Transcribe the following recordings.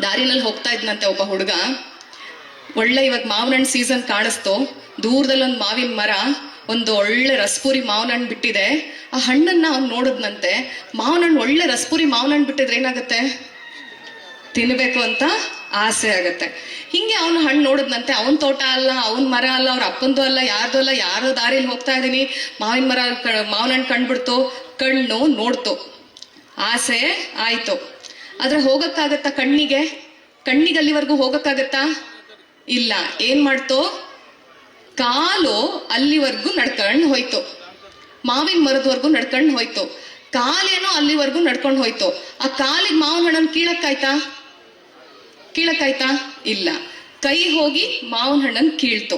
ದಾರಿನಲ್ಲಿ ಹೋಗ್ತಾ ಇದ್ನಂತೆ ಒಬ್ಬ ಹುಡುಗ. ಒಳ್ಳೆ ಇವಾಗ ಮಾವಿನ ಹಣ್ಣು ಸೀಸನ್ ಕಾಣಿಸ್ತು. ದೂರದಲ್ಲಿ ಒಂದು ಮಾವಿನ ಮರ, ಒಂದು ಒಳ್ಳೆ ರಸಪುರಿ ಮಾವಿನ ಹಣ್ಣು ಬಿಟ್ಟಿದೆ. ಆ ಹಣ್ಣನ್ನ ಅವ್ನು ನೋಡಿದ್ನಂತೆ. ಮಾವಿನ ಹಣ್ಣು, ಒಳ್ಳೆ ರಸಪುರಿ ಮಾವಿನ ಹಣ್ಣು ಬಿಟ್ಟಿದ್ರೆ ಏನಾಗುತ್ತೆ? ತಿನ್ಬೇಕು ಅಂತ ಆಸೆ ಆಗತ್ತೆ. ಹಿಂಗೆ ಅವನು ಹಣ್ಣು ನೋಡಿದ್ನಂತೆ. ಅವನ್ ತೋಟ ಅಲ್ಲ, ಅವನ್ ಮರ ಅಲ್ಲ, ಅವ್ರ ಅಪ್ಪಂದು ಅಲ್ಲ, ಯಾರ್ದು ಅಲ್ಲ, ಯಾರೋ ದಾರಿಲಿ ಹೋಗ್ತಾ ಇದೀನಿ, ಮಾವಿನ ಮರ ಮಾವಿನ ಹಣ್ಣು ಕಂಡ್ಬಿಡ್ತು, ಕಣ್ಣು ನೋಡ್ತು, ಆಸೆ ಆಯ್ತು. ಆದ್ರೆ ಹೋಗಕ್ಕಾಗತ್ತಾ ಕಣ್ಣಿಗೆ ಅಲ್ಲಿವರೆಗೂ ಹೋಗಕ್ಕಾಗತ್ತಾ? ಇಲ್ಲ. ಏನ್ ಮಾಡ್ತು? ಕಾಲು ಅಲ್ಲಿವರೆಗೂ ನಡ್ಕೊಂಡು ಹೋಯ್ತು, ಮಾವಿನ ಮರದವರೆಗೂ ನಡ್ಕೊಂಡು ಹೋಯ್ತು. ಕಾಲೇನೋ ಅಲ್ಲಿವರೆಗೂ ನಡ್ಕೊಂಡು ಹೋಯ್ತು. ಆ ಕಾಲಿಗೆ ಮಾವಿನ ಹಣ್ಣನ್ನು ಕೀಳಕ್ಕಾಯ್ತಾ? ಇಲ್ಲ. ಕೈ ಹೋಗಿ ಮಾವಿನ ಹಣ್ಣನ್ನು ಕೀಳ್ತು.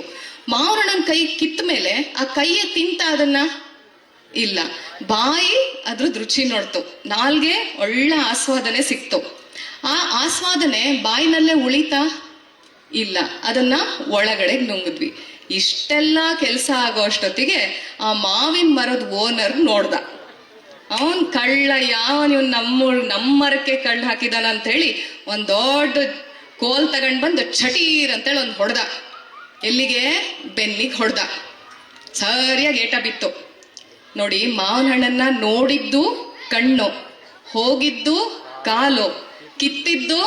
ಮಾವಿನ ಹಣ್ಣನ್ ಕೈ ಕಿತ್ತ ಮೇಲೆ ಆ ಕೈಯ ತಿಂತ ಅದನ್ನ? ಇಲ್ಲ. ಬಾಯಿ ಅದ್ರದ್ದು ರುಚಿ ನೋಡ್ತು, ನಾಲ್ಗೆ ಒಳ್ಳೆ ಆಸ್ವಾದನೆ ಸಿಕ್ತು. ಆ ಆಸ್ವಾದನೆ ಬಾಯಿನಲ್ಲೇ ಉಳಿತಾ? ಇಲ್ಲ. ಅದನ್ನ ಒಳಗಡೆ ನುಂಗಿದ್ವಿ. ಇಷ್ಟೆಲ್ಲ ಕೆಲಸ ಆಗೋ ಅಷ್ಟೊತ್ತಿಗೆ ಆ ಮಾವಿನ ಮರದ ಓನರ್ ನೋಡ್ದ. ಅವನ್ ಕಳ್ಳ, ನೀವು ನಮ್ಮ ಮರಕ್ಕೆ ಕಳ್ಳ ಹಾಕಿದಾನ ಅಂತ ಹೇಳಿ ಒಂದ್ ದೊಡ್ಡ ಕೋಲ್ ತಗೊಂಡ್ ಬಂದು ಛಟೀರ್ ಅಂತೇಳಿ ಒಂದ್ ಹೊಡ್ದ. ಎಲ್ಲಿಗೆ? ಬೆನ್ನಿಗೆ ಹೊಡ್ದ. ಸರಿಯಾಗಿ ಏಟ ಬಿತ್ತು. ನೋಡಿ, ಮಾವಿನ ಹಣ್ಣನ್ನ ನೋಡಿದ್ದು ಕಣ್ಣು, ಹೋಗಿದ್ದು ಕಾಲು, ಕಿತ್ತಿದ್ದು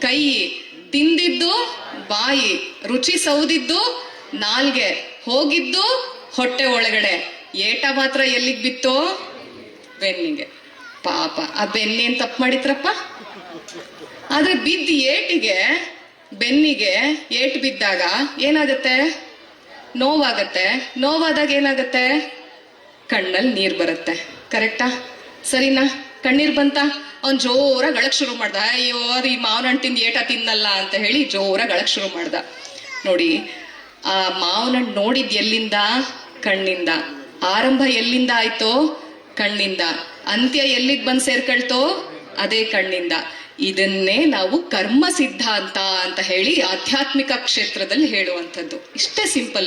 ಕೈ, ತಿಂದಿದ್ದು ಬಾಯಿ, ರುಚಿ ಸೌದಿದ್ದು ನಾಲ್ಗೆ, ಹೋಗಿದ್ದು ಹೊಟ್ಟೆ ಒಳಗಡೆ. ಏಟ ಮಾತ್ರ ಎಲ್ಲಿಗೆ ಬಿತ್ತು? ಬೆನ್ನಿಗೆ. ಪಾಪ, ಆ ಬೆನ್ನೇನ್ ತಪ್ಪು ಮಾಡಿತ್ರಪ್ಪ? ಆದ್ರೆ ಬಿದ್ದ ಏಟಿಗೆ, ಬೆನ್ನಿಗೆ ಏಟು ಬಿದ್ದಾಗ ಏನಾಗತ್ತೆ? ನೋವಾಗತ್ತೆ. ನೋವಾದಾಗ ಏನಾಗತ್ತೆ? ಕಣ್ಣಲ್ಲಿ ನೀರ್ ಬರುತ್ತೆ. ಕರೆಕ್ಟಾ? ಸರಿನಾ? ಕಣ್ಣೀರ್ ಬಂತ? ಅವ್ನ್ ಜೋರಾಗಿ ಅಳಕ್ ಶುರು ಮಾಡ್ದ. ಅಯ್ಯೋ, ಅದು ಈ ಮಾವಿನ ಹಣ್ಣು ತಿಂದು ಏಟ ತಿನ್ನಲ್ಲ ಅಂತ ಹೇಳಿ ಜೋರಾಗಿ ಅಳಕ್ ಶುರು ಮಾಡ್ದ. ನೋಡಿ, ಆ ಮಾವಿನ ಹಣ್ಣು ನೋಡಿದ್ ಎಲ್ಲಿಂದ? ಕಣ್ಣಿಂದ. ಆರಂಭ ಎಲ್ಲಿಂದ ಆಯ್ತೋ? ಕಣ್ಣಿಂದ. ಅಂತ್ಯ ಎಲ್ಲಿಗೆ ಬಂದ್ ಸೇರ್ಕೊಳ್ತೋ? ಅದೇ ಕಣ್ಣಿಂದ. ಇದನ್ನೇ ನಾವು ಕರ್ಮ ಸಿದ್ಧಾಂತ ಅಂತ ಹೇಳಿ ಆಧ್ಯಾತ್ಮಿಕ ಕ್ಷೇತ್ರದಲ್ಲಿ ಹೇಳುವಂಥದ್ದು. ಇಷ್ಟೇ ಸಿಂಪಲ್.